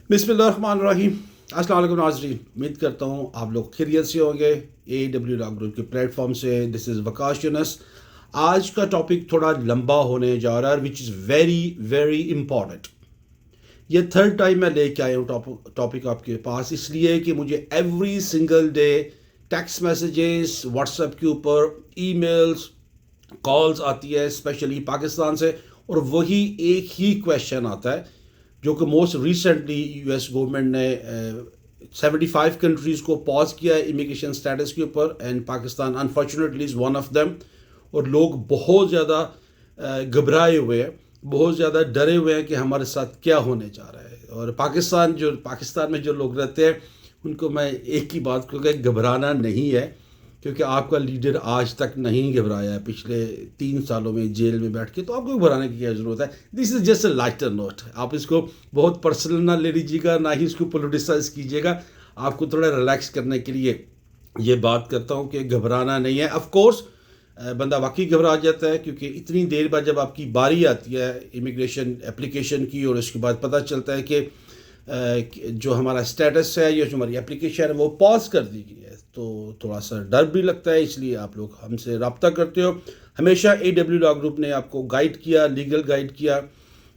बिस्मिल्लाहिर्रहमानिर्रहीम। अस्सलाम वालेकुम नाज़रीन, उम्मीद करता हूँ आप लोग खैरियत से होंगे। AW लॉ ग्रुप के प्लेटफॉर्म से दिस इज़ वकाश यूनुस। आज का टॉपिक थोड़ा लंबा होने जा रहा है which is very very important. ये थर्ड टाइम मैं लेके आया हूँ टॉपिक आपके पास, इसलिए कि मुझे every single day text messages, WhatsApp के ऊपर ईमेल्स, कॉल्स आती है स्पेशली पाकिस्तान से, और वही एक ही क्वेश्चन आता है जो कि मोस्ट रिसेंटली US गवर्नमेंट ने 75 कंट्रीज़ को पॉज किया है इमिग्रेशन स्टेटस के ऊपर, and Pakistan unfortunately is one of them. और लोग बहुत ज़्यादा घबराए हुए हैं, बहुत ज़्यादा डरे हुए हैं कि हमारे साथ क्या होने जा रहा है। और पाकिस्तान में जो लोग रहते हैं उनको मैं एक ही बात कहूँगा, घबराना नहीं है, क्योंकि आपका लीडर आज तक नहीं घबराया है पिछले 3 सालों में जेल में बैठ के, तो आपको घबराने की क्या ज़रूरत है। This is just a lighter note. आप इसको बहुत पर्सनल ना ले लीजिएगा, ना ही इसको पोलिटिसाइज कीजिएगा। आपको थोड़ा रिलैक्स करने के लिए ये बात करता हूँ कि घबराना नहीं है। ऑफ कोर्स बंदा वाकई घबरा जाता है, क्योंकि इतनी देर बाद जब आपकी बारी आती है इमिग्रेशन एप्लीकेशन की और उसके बाद पता चलता है कि जो हमारा स्टेटस है या जो हमारी एप्लीकेशन है वो पॉज कर दी गई है, तो थोड़ा सा डर भी लगता है। इसलिए आप लोग हमसे रब्ता करते हो। हमेशा AW लॉ ग्रुप ने आपको गाइड किया, लीगल गाइड किया,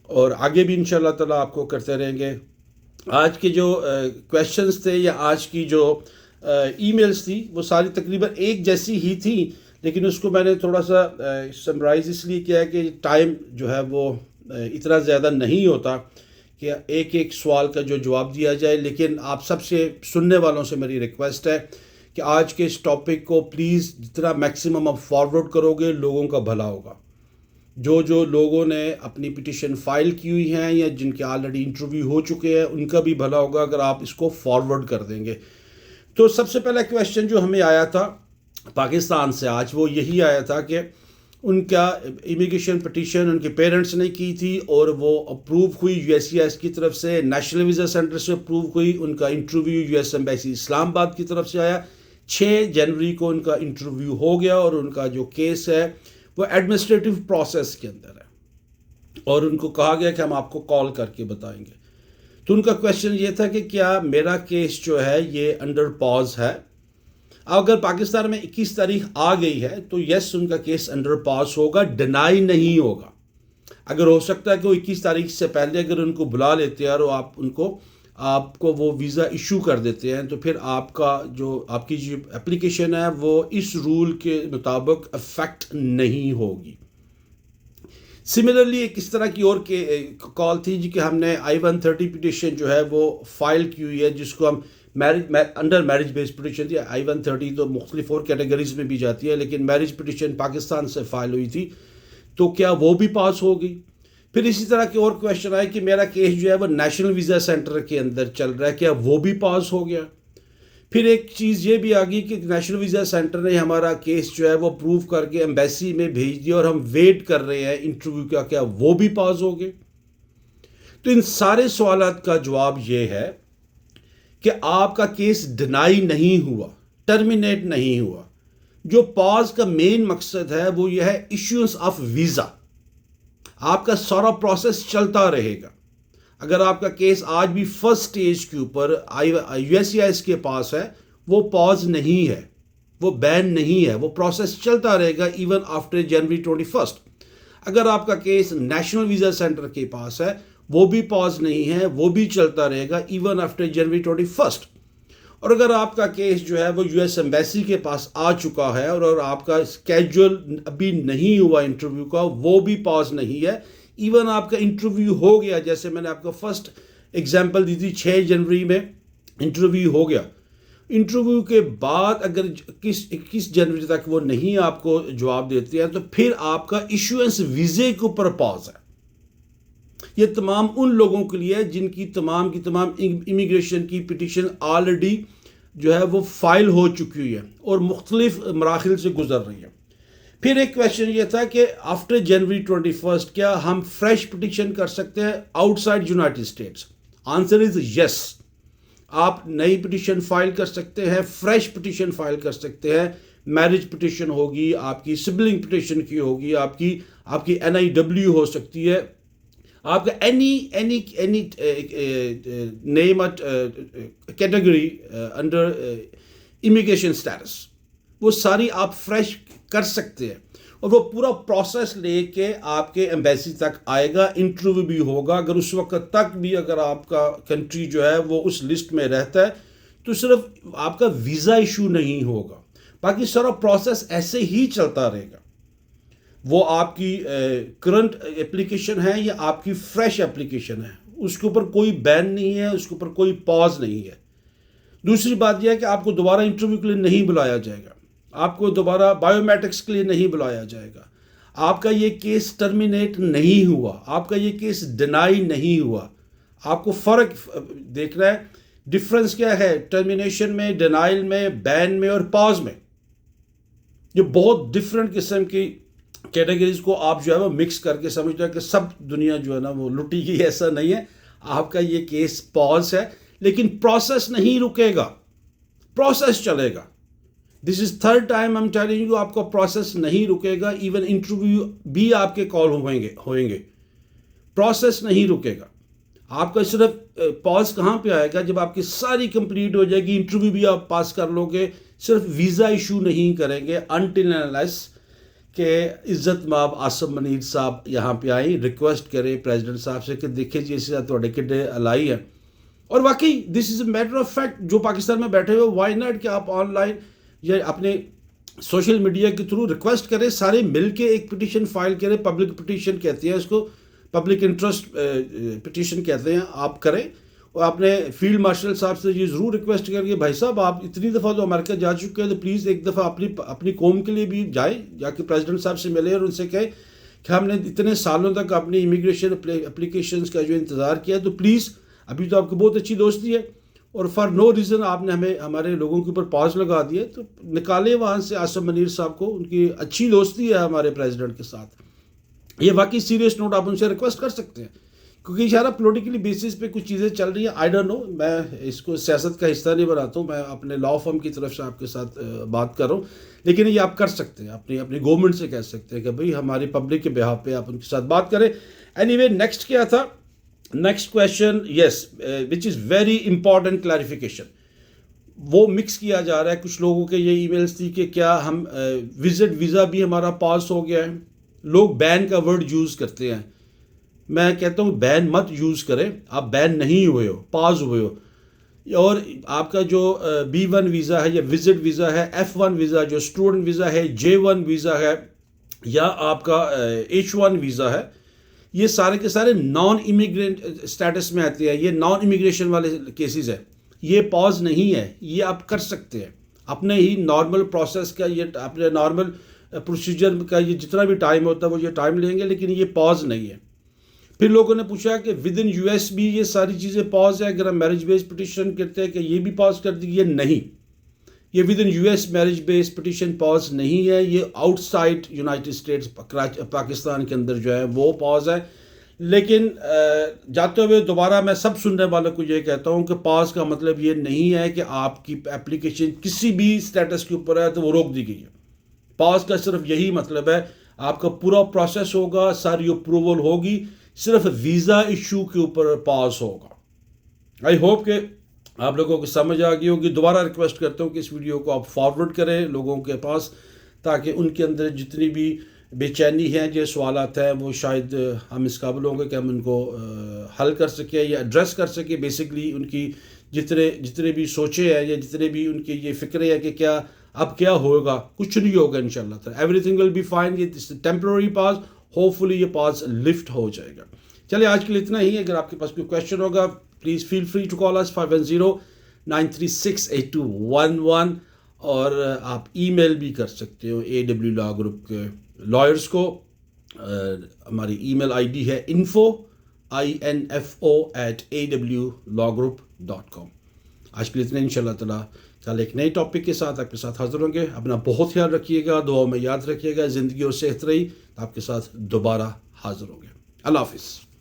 और आगे भी इंशाल्लाह ताला आपको करते रहेंगे। आज के जो क्वेश्चंस थे या आज की जो ईमेल्स थी वो सारी तकरीबन एक जैसी ही थी, लेकिन उसको मैंने थोड़ा सा समराइज़ इसलिए किया है कि टाइम जो है वो इतना ज़्यादा नहीं होता कि एक एक सवाल का जो जवाब दिया जाए। लेकिन आप सबसे सुनने वालों से मेरी रिक्वेस्ट है कि आज के इस टॉपिक को प्लीज़ जितना मैक्सिमम आप फॉरवर्ड करोगे लोगों का भला होगा। जो जो लोगों ने अपनी पिटिशन फाइल की हुई हैं या जिनके ऑलरेडी इंटरव्यू हो चुके हैं उनका भी भला होगा अगर आप इसको फॉरवर्ड कर देंगे। तो सबसे पहला क्वेश्चन जो हमें आया था पाकिस्तान से आज, वो यही आया था कि उनका इमिग्रेशन पिटीशन उनके पेरेंट्स ने की थी और वो अप्रूव हुई USCIS की तरफ से, नेशनल वीज़ा सेंटर से अप्रूव हुई। उनका इंटरव्यू US एम्बेसी इस्लामाबाद की तरफ से आया। 6 जनवरी को उनका इंटरव्यू हो गया और उनका जो केस है वो एडमिनिस्ट्रेटिव प्रोसेस के अंदर है, और उनको कहा गया कि हम आपको कॉल करके बताएंगे। तो उनका क्वेश्चन ये था कि क्या मेरा केस जो है ये अंडर पॉज है। अगर पाकिस्तान में 21 तारीख आ गई है तो यस, उनका केस अंडर पॉज होगा, डिनाई नहीं होगा। अगर हो सकता है कि वो 21 तारीख से पहले अगर उनको बुला लेते हैं और आपको वो वीज़ा इशू कर देते हैं, तो फिर आपकी जो एप्लीकेशन है वो इस रूल के मुताबिक अफेक्ट नहीं होगी। सिमिलरली एक इस तरह की और कॉल थी जी कि हमने I-130 पिटिशन जो है वो फाइल की हुई है, जिसको हम अंडर मैरिज बेस्ड पिटिशन थी। I-130 तो मुख्तलिफ और कैटेगरीज में भी जाती है, लेकिन मैरिज पिटिशन पाकिस्तान से फाइल हुई थी, तो क्या वो भी पास होगी। फिर इसी तरह के और क्वेश्चन आए कि मेरा केस जो है वो नेशनल वीज़ा सेंटर के अंदर चल रहा है, क्या वो भी पास हो गया। फिर एक चीज़ ये भी आ गई कि नेशनल वीज़ा सेंटर ने हमारा केस जो है वो प्रूव करके एम्बेसी में भेज दिया और हम वेट कर रहे हैं इंटरव्यू का, क्या वो भी पास हो गए। तो इन सारे सवालात का जवाब ये है कि आपका केस डिनाई नहीं हुआ, टर्मिनेट नहीं हुआ। जो पॉज का मेन मकसद है वो यह है इश्यूएंस ऑफ वीज़ा। आपका सारा प्रोसेस चलता रहेगा। अगर आपका केस आज भी फर्स्ट स्टेज के ऊपर USCIS के पास है, वो पॉज नहीं है, वो बैन नहीं है, वो प्रोसेस चलता रहेगा इवन आफ्टर जनवरी 21। अगर आपका केस नेशनल वीज़ा सेंटर के पास है, वो भी पॉज नहीं है, वो भी चलता रहेगा इवन आफ्टर जनवरी 21। और अगर आपका केस जो है वो US एम्बेसी के पास आ चुका है और आपका स्केड्यूल अभी नहीं हुआ इंटरव्यू का, वो भी पॉज नहीं है। इवन आपका इंटरव्यू हो गया, जैसे मैंने आपको फर्स्ट एग्जांपल दी थी, 6 जनवरी में इंटरव्यू हो गया। इंटरव्यू के बाद अगर 21 जनवरी तक वो नहीं आपको जवाब देते हैं, तो फिर आपका इशुएंस वीज़े के ऊपर पॉज है। ये तमाम उन लोगों के लिए जिनकी तमाम की तमाम इमिग्रेशन की पिटिशन ऑलरेडी जो है वो फाइल हो चुकी है और मुख्तलिफ मराहिल से गुजर रही है। फिर एक क्वेश्चन ये था कि आफ्टर जनवरी 21 क्या हम फ्रेश पिटिशन कर सकते हैं outside United states. Answer is yes. आप नई पिटिशन फाइल कर सकते हैं, फ्रेश पिटिशन फाइल कर सकते हैं। मैरिज पिटिशन होगी, आपकी सिबलिंग पिटिशन की होगी, आपकी NIW हो सकती है, आपका any name category under immigration status, वो सारी आप फ्रेश कर सकते हैं और वो पूरा प्रोसेस लेके आपके एम्बेसी तक आएगा, इंटरव्यू भी होगा। अगर उस वक्त तक भी अगर आपका कंट्री जो है वो उस लिस्ट में रहता है तो सिर्फ आपका वीज़ा इशू नहीं होगा, बाकी सारा प्रोसेस ऐसे ही चलता रहेगा। वो आपकी करंट एप्लीकेशन है या आपकी फ्रेश एप्लीकेशन है, उसके ऊपर कोई बैन नहीं है, उसके ऊपर कोई पॉज नहीं है। दूसरी बात यह है कि आपको दोबारा इंटरव्यू के लिए नहीं बुलाया जाएगा, आपको दोबारा बायोमेट्रिक्स के लिए नहीं बुलाया जाएगा, आपका ये केस टर्मिनेट नहीं हुआ, आपका ये केस डिनाई नहीं हुआ। आपको फ़र्क देखना है, डिफरेंस क्या है टर्मिनेशन में, डिनाइल में, बैन में और पॉज में। ये बहुत डिफरेंट किस्म की कैटेगरीज को आप जो है वो मिक्स करके समझते हैं कि सब दुनिया जो है ना वो लुटी की, ऐसा नहीं है। आपका ये केस पॉज है लेकिन प्रोसेस नहीं रुकेगा, प्रोसेस चलेगा। This is third time I am telling you, आपका प्रोसेस नहीं रुकेगा। इवन इंटरव्यू भी आपके कॉल होंगे, प्रोसेस नहीं रुकेगा। आपका सिर्फ पॉज कहाँ पे आएगा, जब आपकी सारी कंप्लीट हो जाएगी, इंटरव्यू भी आप पास कर लोगे, सिर्फ वीज़ा इशू नहीं करेंगे अनटिल अनलेस के इज्जत माब आसम मनीर साहब यहाँ पे आए, रिक्वेस्ट करें प्रेसिडेंट साहब से कि देखिए जी इसी थोड़े किड्डे अलाई है। और वाकई this is a matter of fact, जो पाकिस्तान में बैठे हुए वाई नॉट कि आप ऑनलाइन या अपने सोशल मीडिया के थ्रू रिक्वेस्ट करें, सारे मिल के एक पिटीशन फाइल करें, पब्लिक पिटीशन कहते हैं इसको, पब्लिक इंटरेस्ट पिटीशन कहते हैं, आप करें। और आपने फील्ड मार्शल साहब से ये ज़रूर रिक्वेस्ट करेंगे, भाई साहब आप इतनी दफ़ा तो अमेरिका जा चुके हैं तो प्लीज़ एक दफ़ा अपनी कौम के लिए भी जाए, जाके प्रेसिडेंट साहब से मिले और उनसे कहे कि हमने इतने सालों तक अपनी इमिग्रेशन एप्लीकेशंस का जो इंतज़ार किया, तो प्लीज़ अभी तो आपकी बहुत अच्छी दोस्ती है और फॉर नो रीज़न आपने हमारे लोगों के ऊपर पॉज लगा दिए, तो निकाले वहाँ से आसम मनीर साहब को, उनकी अच्छी दोस्ती है हमारे प्रेसिडेंट के साथ। ये वाकई सीरियस नोट आप उनसे रिक्वेस्ट कर सकते हैं, क्योंकि सारा पॉलिटिकली बेसिस पे कुछ चीज़ें चल रही हैं। आई डोंट नो, मैं इसको सियासत का हिस्सा नहीं बनाता हूँ, मैं अपने लॉ फर्म की तरफ से आपके साथ बात कर रहा हूँ, लेकिन ये आप कर सकते हैं, अपनी गवर्नमेंट से कह सकते हैं कि भाई हमारी पब्लिक के बिहाफ पे आप उनके साथ बात करें। एनीवे, नेक्स्ट क्या था, next question, yes, which is very important clarification. वो मिक्स किया जा रहा है, कुछ लोगों के ये ईमेल्स थी कि क्या हम विजिट वीज़ा भी हमारा पास हो गया है। लोग बैन का वर्ड यूज़ करते हैं, मैं कहता हूँ बैन मत यूज़ करें, आप बैन नहीं हुए हो, पास हुए हो। और आपका जो B1 वीज़ा है या विजिट वीज़ा है, F1 वीज़ा जो स्टूडेंट वीज़ा है, J1 वीज़ा है या आपका H1 वीज़ा है, ये सारे के सारे नॉन इमिग्रेंट स्टेटस में आते हैं, ये नॉन इमिग्रेशन वाले केसेस है, ये पॉज नहीं है, ये आप कर सकते हैं अपने ही नॉर्मल प्रोसेस का, ये अपने नॉर्मल प्रोसीजर का ये जितना भी टाइम होता है वो ये टाइम लेंगे, लेकिन ये पॉज नहीं है। फिर लोगों ने पूछा कि विद इन US भी ये सारी चीज़ें पॉज है, अगर हम मैरिज बेस्ड पिटिशन करते हैं कि ये भी पॉज कर दी, ये नहीं, ये with in US marriage based petition pause नहीं है, ये आउटसाइड यूनाइटेड स्टेट्स पाकिस्तान के अंदर जो है वो पॉज है। लेकिन जाते हुए दोबारा मैं सब सुनने वालों को ये कहता हूँ कि पॉज का मतलब ये नहीं है कि आपकी एप्लीकेशन किसी भी स्टेटस के ऊपर है तो वो रोक दी गई है। पॉज का सिर्फ यही मतलब है, आपका पूरा प्रोसेस होगा, सारी अप्रूवल होगी, सिर्फ वीज़ा इशू के ऊपर पॉज होगा। आई होप कि आप लोगों को समझ आ गई होगी। दोबारा रिक्वेस्ट करता हूँ कि इस वीडियो को आप फॉरवर्ड करें लोगों के पास, ताकि उनके अंदर जितनी भी बेचैनी है, जो सवालात हैं, वो शायद हम इस काबिल होंगे कि हम उनको हल कर सकें या एड्रेस कर सकें। बेसिकली उनकी जितने भी सोचे हैं या जितने भी उनकी ये फ़िक्र है कि क्या अब क्या होगा, कुछ नहीं होगा इंशाल्लाह, एवरीथिंग विल बी फाइन, ये टेम्प्रेरी पॉज, होपफुली ये पॉज लिफ्ट हो जाएगा। चलिए आज के लिए इतना ही। अगर आपके पास कोई क्वेश्चन होगा please feel free to call us 510-936-8211, और आप ईमेल भी कर सकते हो AW लॉ ग्रुप के लॉयर्स को। हमारी ईमेल आईडी है info@awlawgroup.com। आज के लिए इतना, इंशाल्लाह ताला कल एक नए टॉपिक के साथ आपके साथ हाजिर होंगे। अपना बहुत ख्याल रखिएगा, दुआ में याद रखिएगा, ज़िंदगी और सेहत रही तो आपके साथ दोबारा हाजिर होंगे। अल्लाह हाफिज़।